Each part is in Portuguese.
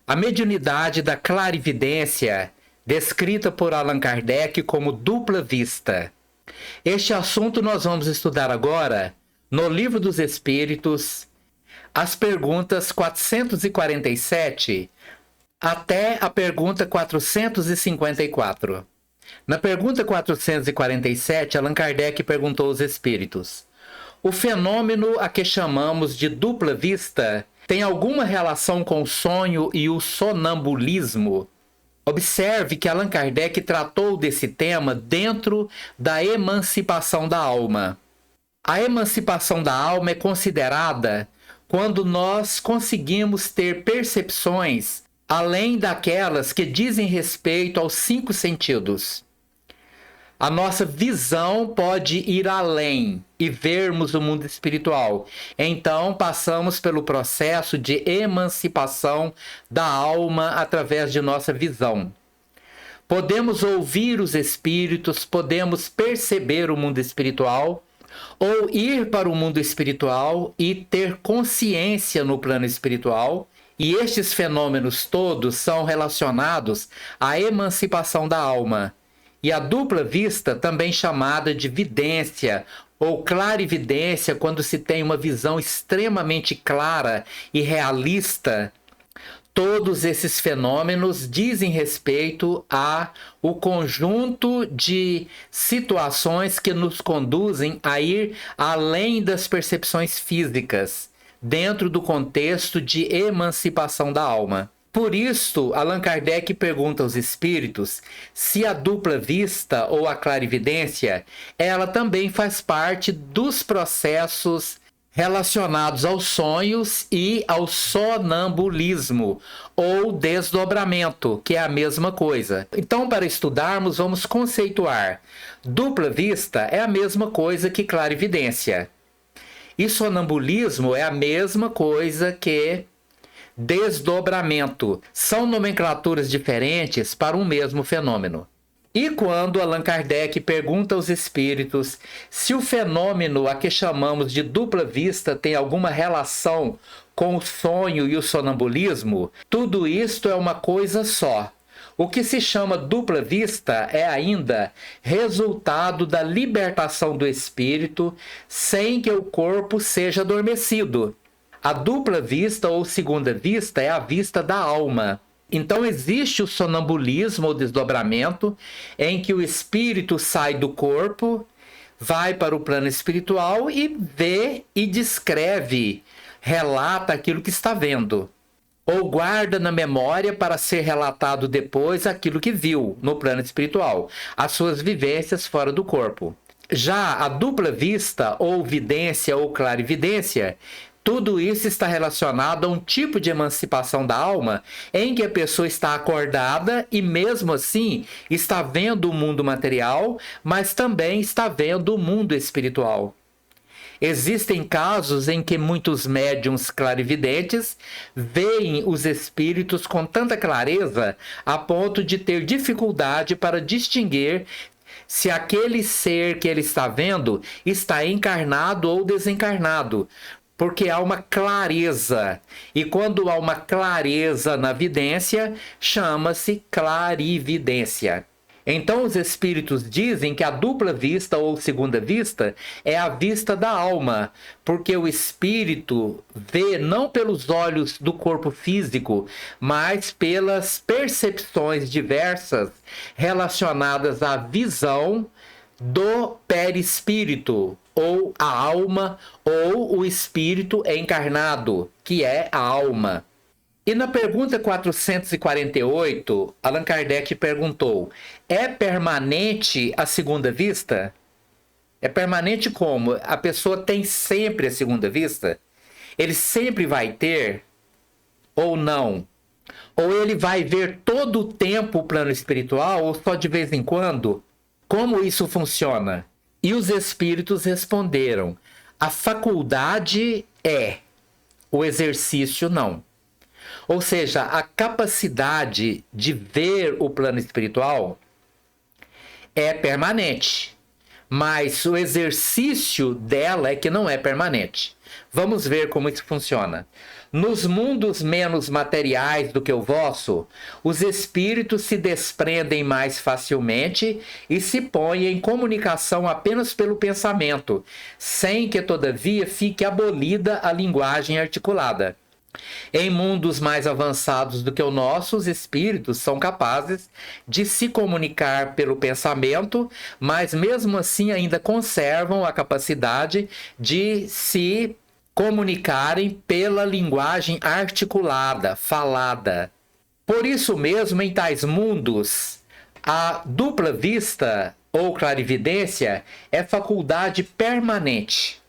A mediunidade da clarividência, descrita por Allan Kardec como dupla vista. Este assunto nós vamos estudar agora no Livro dos Espíritos, as perguntas 447 até a pergunta 454. Na pergunta 447, Allan Kardec perguntou aos espíritos: o fenômeno a que chamamos de dupla vista tem alguma relação com o sonho e o sonambulismo? Observe que Allan Kardec tratou desse tema dentro da emancipação da alma. A emancipação da alma é considerada quando nós conseguimos ter percepções além daquelas que dizem respeito aos 5 sentidos. A nossa visão pode ir além e vermos o mundo espiritual. Então, passamos pelo processo de emancipação da alma através de nossa visão. Podemos ouvir os espíritos, podemos perceber o mundo espiritual, ou ir para o mundo espiritual e ter consciência no plano espiritual. E estes fenômenos todos são relacionados à emancipação da alma. E a dupla vista, também chamada de vidência ou clarividência, quando se tem uma visão extremamente clara e realista, todos esses fenômenos dizem respeito a o conjunto de situações que nos conduzem a ir além das percepções físicas, dentro do contexto de emancipação da alma. Por isso, Allan Kardec pergunta aos espíritos se a dupla vista ou a clarividência, ela também faz parte dos processos relacionados aos sonhos e ao sonambulismo ou desdobramento, que é a mesma coisa. Então, para estudarmos, vamos conceituar. Dupla vista é a mesma coisa que clarividência. E sonambulismo é a mesma coisa que desdobramento. São nomenclaturas diferentes para um mesmo fenômeno. E quando Allan Kardec pergunta aos espíritos se o fenômeno a que chamamos de dupla vista tem alguma relação com o sonho e o sonambulismo, tudo isto é uma coisa só. O que se chama dupla vista é ainda resultado da libertação do espírito sem que o corpo seja adormecido. A dupla vista ou segunda vista é a vista da alma. Então existe o sonambulismo ou desdobramento em que o espírito sai do corpo, vai para o plano espiritual e vê e descreve, relata aquilo que está vendo. Ou guarda na memória para ser relatado depois aquilo que viu no plano espiritual, as suas vivências fora do corpo. Já a dupla vista, ou vidência ou clarividência, tudo isso está relacionado a um tipo de emancipação da alma em que a pessoa está acordada e mesmo assim está vendo o mundo material, mas também está vendo o mundo espiritual. Existem casos em que muitos médiuns clarividentes veem os espíritos com tanta clareza a ponto de ter dificuldade para distinguir se aquele ser que ele está vendo está encarnado ou desencarnado, porque há uma clareza. E quando há uma clareza na vidência, chama-se clarividência. Então os espíritos dizem que a dupla vista ou segunda vista é a vista da alma, porque o espírito vê não pelos olhos do corpo físico, mas pelas percepções diversas relacionadas à visão do perispírito, ou a alma, ou o espírito encarnado, que é a alma. E na pergunta 448, Allan Kardec perguntou: é permanente a segunda vista? É permanente como? A pessoa tem sempre a segunda vista? Ele sempre vai ter? Ou não? Ou ele vai ver todo o tempo o plano espiritual, ou só de vez em quando? Como isso funciona? E os espíritos responderam: a faculdade é, o exercício não. Ou seja, a capacidade de ver o plano espiritual é permanente, mas o exercício dela é que não é permanente. Vamos ver como isso funciona. Nos mundos menos materiais do que o vosso, os espíritos se desprendem mais facilmente e se põem em comunicação apenas pelo pensamento, sem que, todavia, fique abolida a linguagem articulada. Em mundos mais avançados do que o nosso, os espíritos são capazes de se comunicar pelo pensamento, mas mesmo assim ainda conservam a capacidade de se comunicarem pela linguagem articulada, falada. Por isso mesmo, em tais mundos, a dupla vista ou clarividência é faculdade permanente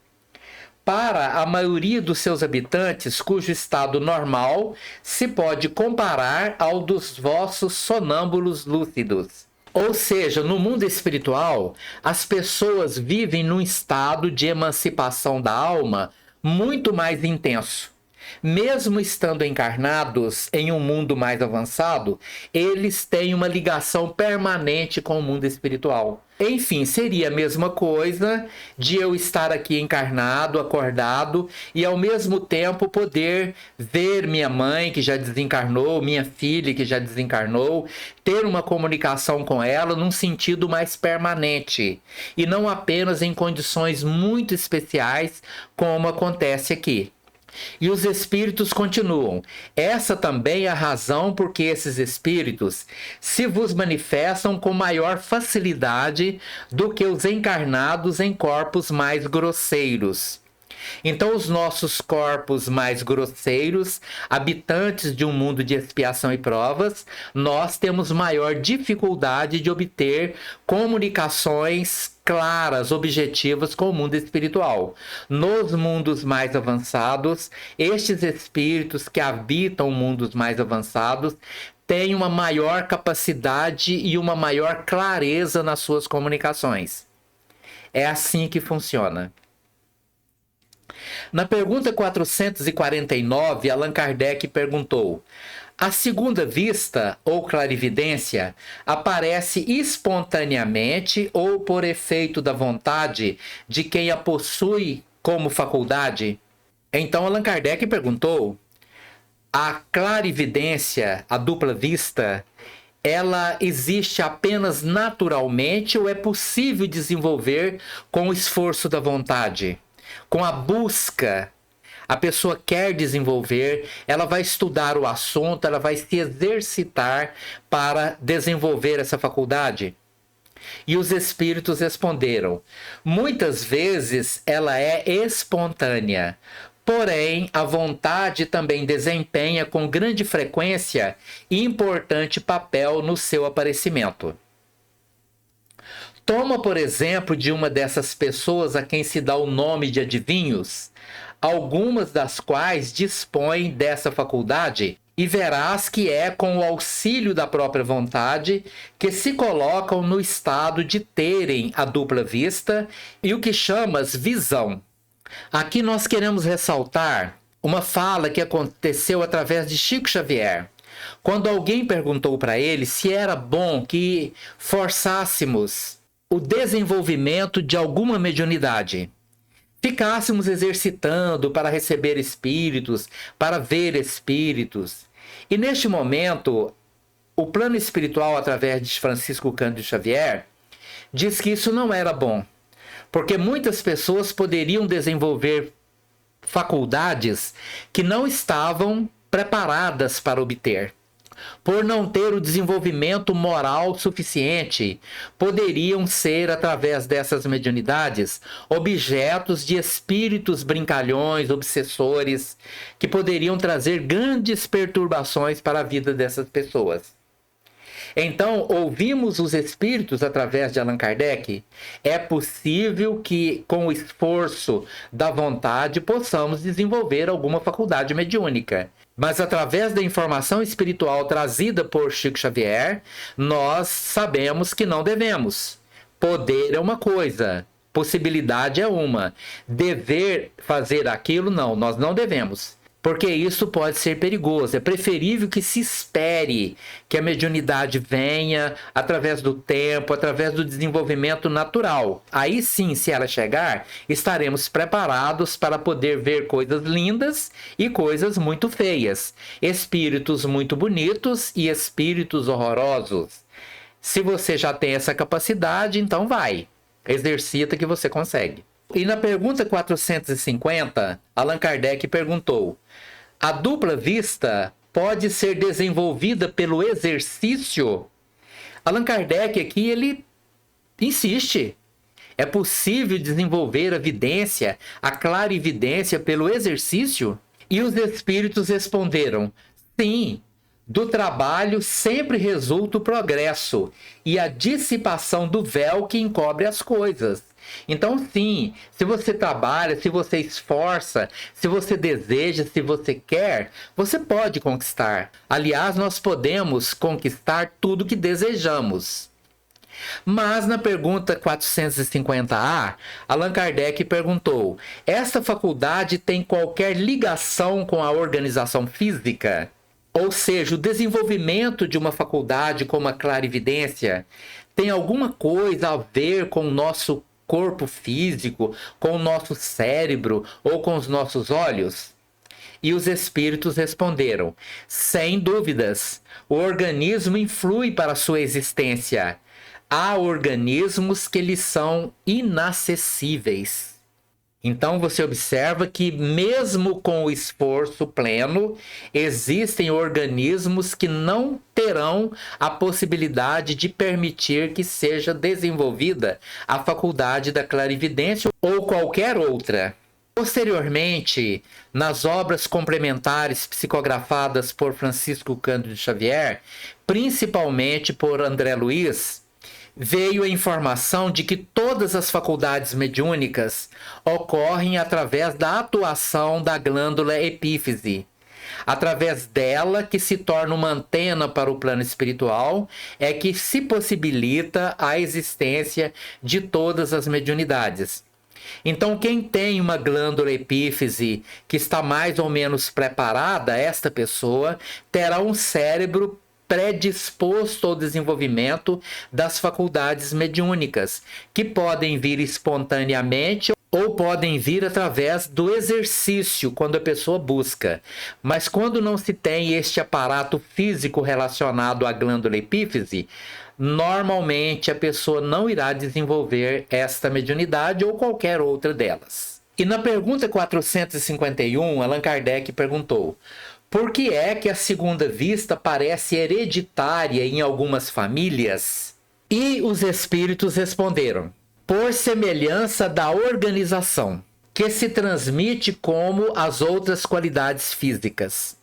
para a maioria dos seus habitantes, cujo estado normal se pode comparar ao dos vossos sonâmbulos lúcidos. Ou seja, no mundo espiritual, as pessoas vivem num estado de emancipação da alma muito mais intenso. Mesmo estando encarnados em um mundo mais avançado, eles têm uma ligação permanente com o mundo espiritual. Enfim, seria a mesma coisa de eu estar aqui encarnado, acordado, e ao mesmo tempo poder ver minha mãe que já desencarnou, minha filha que já desencarnou, ter uma comunicação com ela num sentido mais permanente, e não apenas em condições muito especiais, como acontece aqui. E os espíritos continuam. Essa também é a razão por que esses espíritos se vos manifestam com maior facilidade do que os encarnados em corpos mais grosseiros. Então, os nossos corpos mais grosseiros, habitantes de um mundo de expiação e provas, nós temos maior dificuldade de obter comunicações claras, objetivas com o mundo espiritual. Nos mundos mais avançados, estes espíritos que habitam mundos mais avançados têm uma maior capacidade e uma maior clareza nas suas comunicações. É assim que funciona. Na pergunta 449, Allan Kardec perguntou: a segunda vista, ou clarividência, aparece espontaneamente ou por efeito da vontade de quem a possui como faculdade? Então Allan Kardec perguntou: a clarividência, a dupla vista, ela existe apenas naturalmente ou é possível desenvolver com o esforço da vontade? Com a busca, a pessoa quer desenvolver, ela vai estudar o assunto, ela vai se exercitar para desenvolver essa faculdade? E os espíritos responderam: muitas vezes ela é espontânea, porém a vontade também desempenha com grande frequência e importante papel no seu aparecimento. Toma, por exemplo, de uma dessas pessoas a quem se dá o nome de adivinhos, algumas das quais dispõem dessa faculdade, e verás que é com o auxílio da própria vontade que se colocam no estado de terem a dupla vista e o que chamas visão. Aqui nós queremos ressaltar uma fala que aconteceu através de Chico Xavier, quando alguém perguntou para ele se era bom que forçássemos o desenvolvimento de alguma mediunidade, ficássemos exercitando para receber espíritos, para ver espíritos. E neste momento, o plano espiritual, através de Francisco Cândido Xavier, diz que isso não era bom, porque muitas pessoas poderiam desenvolver faculdades que não estavam preparadas para obter. Por não ter o desenvolvimento moral suficiente, poderiam ser, através dessas mediunidades, objetos de espíritos brincalhões, obsessores, que poderiam trazer grandes perturbações para a vida dessas pessoas. Então, ouvimos os espíritos através de Allan Kardec. É possível que, com o esforço da vontade, possamos desenvolver alguma faculdade mediúnica. Mas através da informação espiritual trazida por Chico Xavier, nós sabemos que não devemos. Poder é uma coisa, possibilidade é uma. Dever fazer aquilo, não, nós não devemos. porque isso pode ser perigoso. É preferível que se espere que a mediunidade venha através do tempo, através do desenvolvimento natural. Aí sim, se ela chegar, estaremos preparados para poder ver coisas lindas e coisas muito feias, espíritos muito bonitos e espíritos horrorosos. Se você já tem essa capacidade, então vai, exercita que você consegue. E na pergunta 450, Allan Kardec perguntou: a dupla vista pode ser desenvolvida pelo exercício? Allan Kardec aqui, ele insiste. É possível desenvolver a vidência, a clarividência pelo exercício? E os espíritos responderam: sim, do trabalho sempre resulta o progresso e a dissipação do véu que encobre as coisas. Então, sim, se você trabalha, se você esforça, se você deseja, se você quer, você pode conquistar. Aliás, nós podemos conquistar tudo que desejamos. Mas na pergunta 450A, Allan Kardec perguntou: esta faculdade tem qualquer ligação com a organização física? Ou seja, o desenvolvimento de uma faculdade como a clarividência tem alguma coisa a ver com o nosso corpo físico, com o nosso cérebro ou com os nossos olhos? E os espíritos responderam: sem dúvidas, o organismo influi para a sua existência. Há organismos que lhes são inacessíveis. Então você observa que mesmo com o esforço pleno, existem organismos que não terão a possibilidade de permitir que seja desenvolvida a faculdade da clarividência ou qualquer outra. Posteriormente, nas obras complementares psicografadas por Francisco Cândido Xavier, principalmente por André Luiz, veio a informação de que todas as faculdades mediúnicas ocorrem através da atuação da glândula epífise. Através dela, que se torna uma antena para o plano espiritual, é que se possibilita a existência de todas as mediunidades. Então, quem tem uma glândula epífise que está mais ou menos preparada, esta pessoa terá um cérebro predisposto ao desenvolvimento das faculdades mediúnicas, que podem vir espontaneamente ou podem vir através do exercício, quando a pessoa busca. Mas quando não se tem este aparato físico relacionado à glândula epífise, normalmente a pessoa não irá desenvolver esta mediunidade ou qualquer outra delas. E na pergunta 451, Allan Kardec perguntou: por que é que a segunda vista parece hereditária em algumas famílias? E os espíritos responderam: por semelhança da organização, que se transmite como as outras qualidades físicas.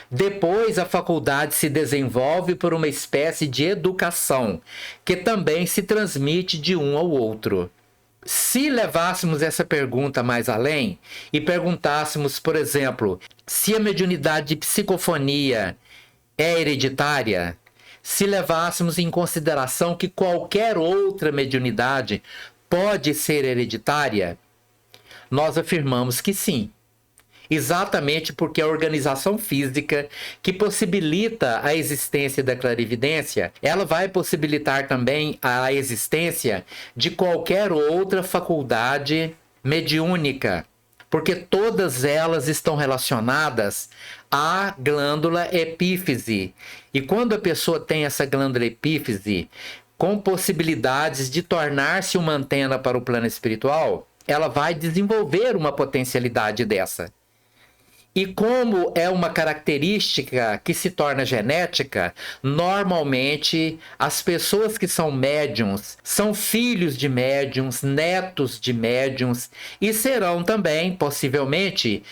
Depois, a faculdade se desenvolve por uma espécie de educação, que também se transmite de um ao outro. Se levássemos essa pergunta mais além e perguntássemos, por exemplo, se a mediunidade de psicofonia é hereditária, se levássemos em consideração que qualquer outra mediunidade pode ser hereditária, nós afirmamos que sim. Exatamente porque a organização física que possibilita a existência da clarividência, ela vai possibilitar também a existência de qualquer outra faculdade mediúnica, porque todas elas estão relacionadas à glândula epífise. E quando a pessoa tem essa glândula epífise com possibilidades de tornar-se uma antena para o plano espiritual, ela vai desenvolver uma potencialidade dessa. E como é uma característica que se torna genética, normalmente as pessoas que são médiums são filhos de médiums, netos de médiums e serão também, possivelmente,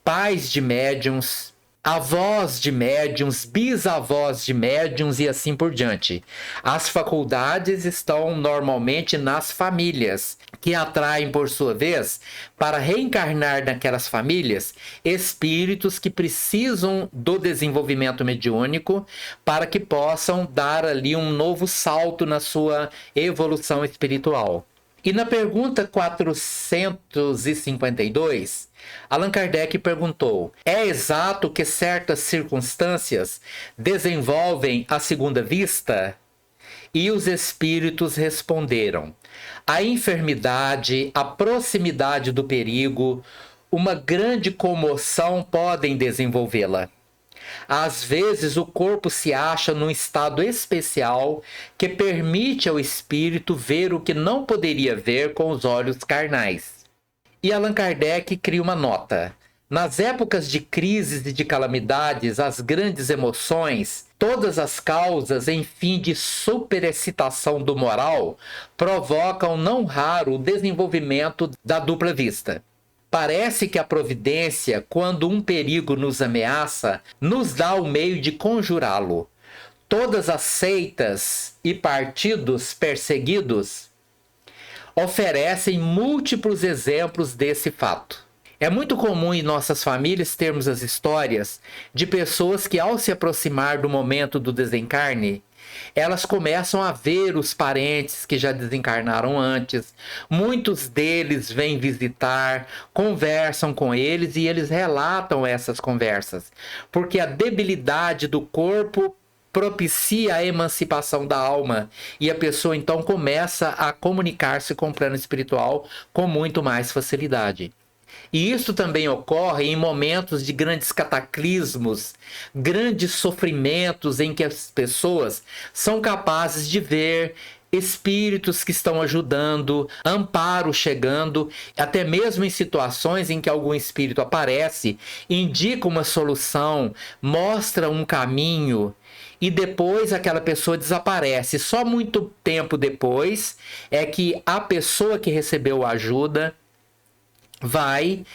pais de médiums, avós de médiums, bisavós de médiums e assim por diante. As faculdades estão normalmente nas famílias, que atraem, por sua vez, para reencarnar naquelas famílias, espíritos que precisam do desenvolvimento mediúnico para que possam dar ali um novo salto na sua evolução espiritual. E na pergunta 452, Allan Kardec perguntou: é exato que certas circunstâncias desenvolvem a segunda vista? E os espíritos responderam: a enfermidade, a proximidade do perigo, uma grande comoção podem desenvolvê-la. Às vezes o corpo se acha num estado especial que permite ao espírito ver o que não poderia ver com os olhos carnais. E Allan Kardec cria uma nota. Nas épocas de crises e de calamidades, as grandes emoções, todas as causas em fim de superexcitação do moral, provocam não raro o desenvolvimento da dupla vista. Parece que a providência, quando um perigo nos ameaça, nos dá o meio de conjurá-lo. Todas as seitas e partidos perseguidos oferecem múltiplos exemplos desse fato. É muito comum em nossas famílias termos as histórias de pessoas que, ao se aproximar do momento do desencarne, elas começam a ver os parentes que já desencarnaram antes. Muitos deles vêm visitar, conversam com eles e eles relatam essas conversas, porque a debilidade do corpo propicia a emancipação da alma e a pessoa então começa a comunicar-se com o plano espiritual com muito mais facilidade. E isso também ocorre em momentos de grandes cataclismos, grandes sofrimentos em que as pessoas são capazes de ver espíritos que estão ajudando, amparo chegando, até mesmo em situações em que algum espírito aparece, indica uma solução, mostra um caminho, e depois aquela pessoa desaparece. Só muito tempo depois é que a pessoa que recebeu a ajuda vai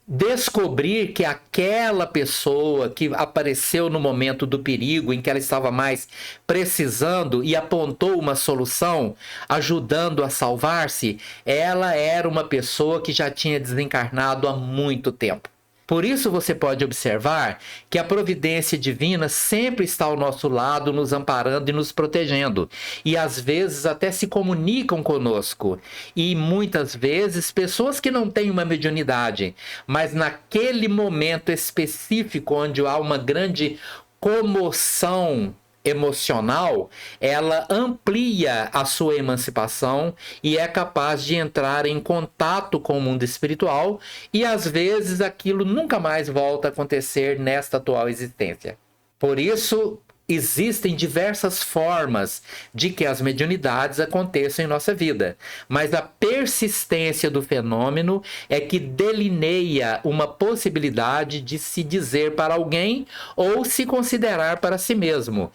descobrir que aquela pessoa que apareceu no momento do perigo, em que ela estava mais precisando e apontou uma solução, ajudando a salvar-se, ela era uma pessoa que já tinha desencarnado há muito tempo. Por isso você pode observar que a providência divina sempre está ao nosso lado, nos amparando e nos protegendo. E às vezes até se comunicam conosco. E muitas vezes pessoas que não têm uma mediunidade, mas naquele momento específico onde há uma grande comoção emocional, ela amplia a sua emancipação e é capaz de entrar em contato com o mundo espiritual, e às vezes aquilo nunca mais volta a acontecer nesta atual existência. Por isso, existem diversas formas de que as mediunidades aconteçam em nossa vida, mas a persistência do fenômeno é que delineia uma possibilidade de se dizer para alguém ou se considerar para si mesmo: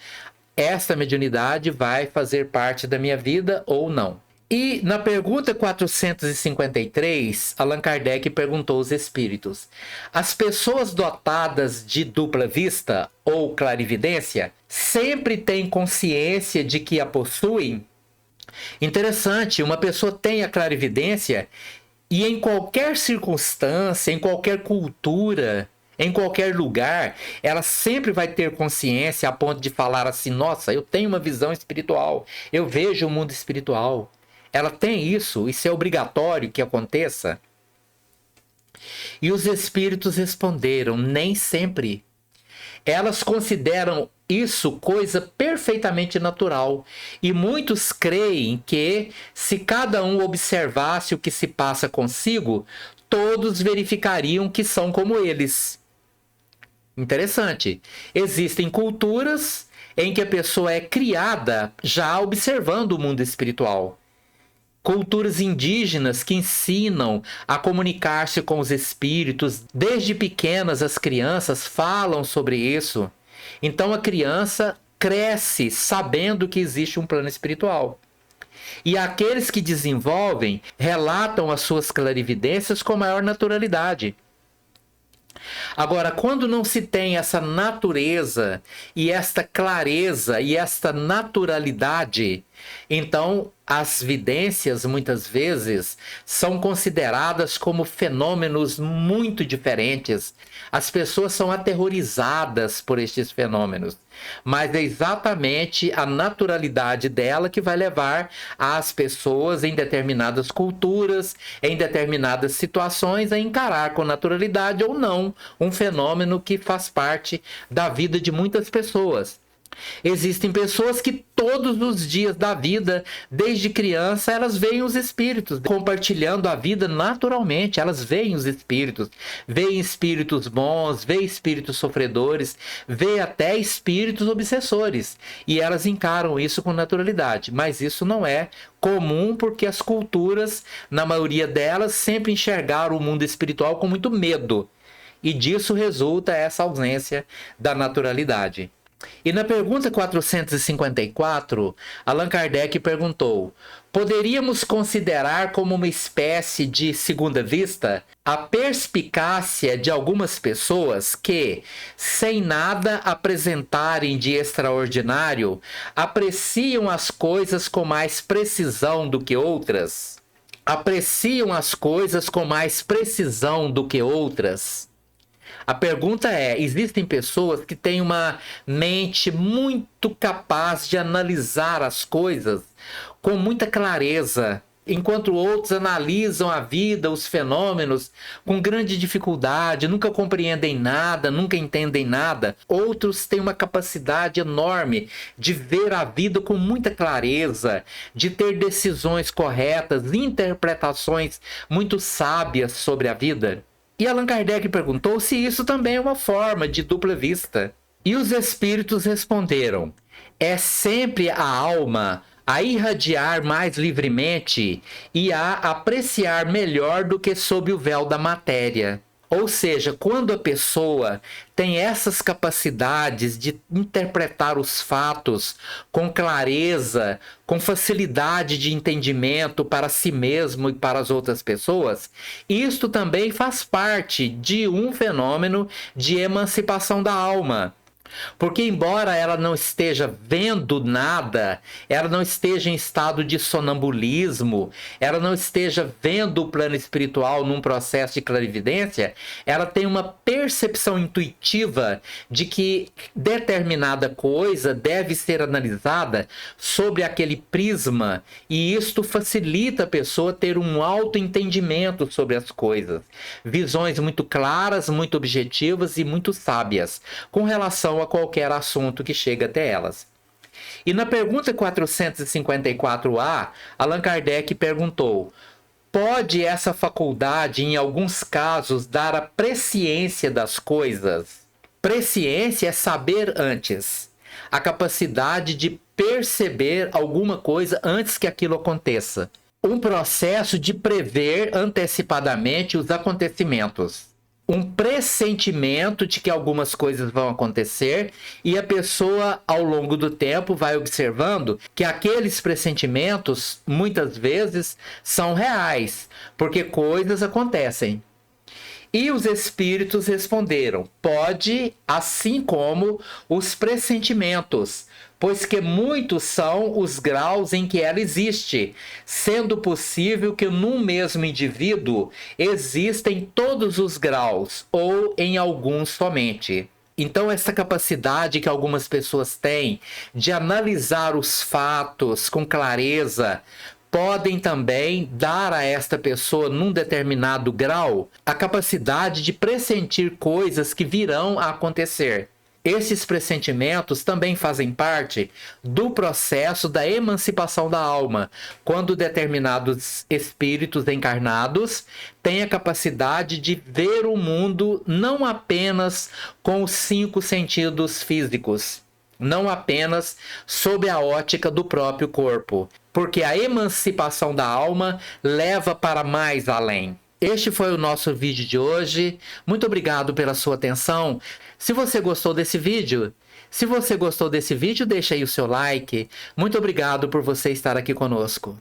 esta mediunidade vai fazer parte da minha vida ou não. E na pergunta 453, Allan Kardec perguntou aos espíritos: as pessoas dotadas de dupla vista ou clarividência sempre têm consciência de que a possuem? Interessante, uma pessoa tem a clarividência e em qualquer circunstância, em qualquer cultura, em qualquer lugar, ela sempre vai ter consciência a ponto de falar assim: nossa, eu tenho uma visão espiritual, eu vejo o mundo espiritual. Ela tem isso é obrigatório que aconteça? E os espíritos responderam: nem sempre. Elas consideram isso coisa perfeitamente natural. E muitos creem que, se cada um observasse o que se passa consigo, todos verificariam que são como eles. Interessante. Existem culturas em que a pessoa é criada já observando o mundo espiritual. Culturas indígenas que ensinam a comunicar-se com os espíritos. Desde pequenas as crianças falam sobre isso. Então a criança cresce sabendo que existe um plano espiritual. E aqueles que desenvolvem relatam as suas clarividências com maior naturalidade. Agora, quando não se tem essa natureza e esta clareza e esta naturalidade, Então, as vidências, muitas vezes, são consideradas como fenômenos muito diferentes. As pessoas são aterrorizadas por estes fenômenos. Mas é exatamente a naturalidade dela que vai levar as pessoas em determinadas culturas, em determinadas situações, a encarar com naturalidade ou não um fenômeno que faz parte da vida de muitas pessoas. Existem pessoas que todos os dias da vida, desde criança, elas veem os espíritos compartilhando a vida naturalmente. Elas veem os espíritos, veem espíritos bons, veem espíritos sofredores, veem até espíritos obsessores. E elas encaram isso com naturalidade. Mas isso não é comum, porque as culturas, na maioria delas, sempre enxergaram o mundo espiritual com muito medo. E disso resulta essa ausência da naturalidade. E na pergunta 454, Allan Kardec perguntou: poderíamos considerar como uma espécie de segunda vista a perspicácia de algumas pessoas que, sem nada apresentarem de extraordinário, apreciam as coisas com mais precisão do que outras? Apreciam as coisas com mais precisão do que outras? A pergunta é: existem pessoas que têm uma mente muito capaz de analisar as coisas com muita clareza, enquanto outros analisam a vida, os fenômenos, com grande dificuldade, nunca compreendem nada, nunca entendem nada. Outros têm uma capacidade enorme de ver a vida com muita clareza, de ter decisões corretas, interpretações muito sábias sobre a vida. E Allan Kardec perguntou se isso também é uma forma de dupla vista. E os espíritos responderam: é sempre a alma a irradiar mais livremente e a apreciar melhor do que sob o véu da matéria. Ou seja, quando a pessoa tem essas capacidades de interpretar os fatos com clareza, com facilidade de entendimento para si mesmo e para as outras pessoas, isto também faz parte de um fenômeno de emancipação da alma. Porque embora ela não esteja vendo nada, ela não esteja em estado de sonambulismo, ela não esteja vendo o plano espiritual num processo de clarividência, ela tem uma percepção intuitiva de que determinada coisa deve ser analisada sobre aquele prisma, e isto facilita a pessoa ter um autoentendimento sobre as coisas. Visões muito claras, muito objetivas e muito sábias com relação a qualquer assunto que chega até elas. E na pergunta 454A, Allan Kardec perguntou: pode essa faculdade, em alguns casos, dar a presciência das coisas? Presciência é saber antes, a capacidade de perceber alguma coisa antes que aquilo aconteça. Um processo de prever antecipadamente os acontecimentos. Um pressentimento de que algumas coisas vão acontecer, e a pessoa, ao longo do tempo, vai observando que aqueles pressentimentos, muitas vezes, são reais, porque coisas acontecem. E os espíritos responderam: pode, assim como os pressentimentos, pois que muitos são os graus em que ela existe, sendo possível que num mesmo indivíduo existem todos os graus, ou em alguns somente. Então, essa capacidade que algumas pessoas têm de analisar os fatos com clareza, podem também dar a esta pessoa, num determinado grau, a capacidade de pressentir coisas que virão a acontecer. Esses pressentimentos também fazem parte do processo da emancipação da alma, quando determinados espíritos encarnados têm a capacidade de ver o mundo não apenas com os 5 sentidos físicos, não apenas sob a ótica do próprio corpo, porque a emancipação da alma leva para mais além. Este foi o nosso vídeo de hoje. Muito obrigado pela sua atenção. Se você gostou desse vídeo, deixa aí o seu like. Muito obrigado por você estar aqui conosco.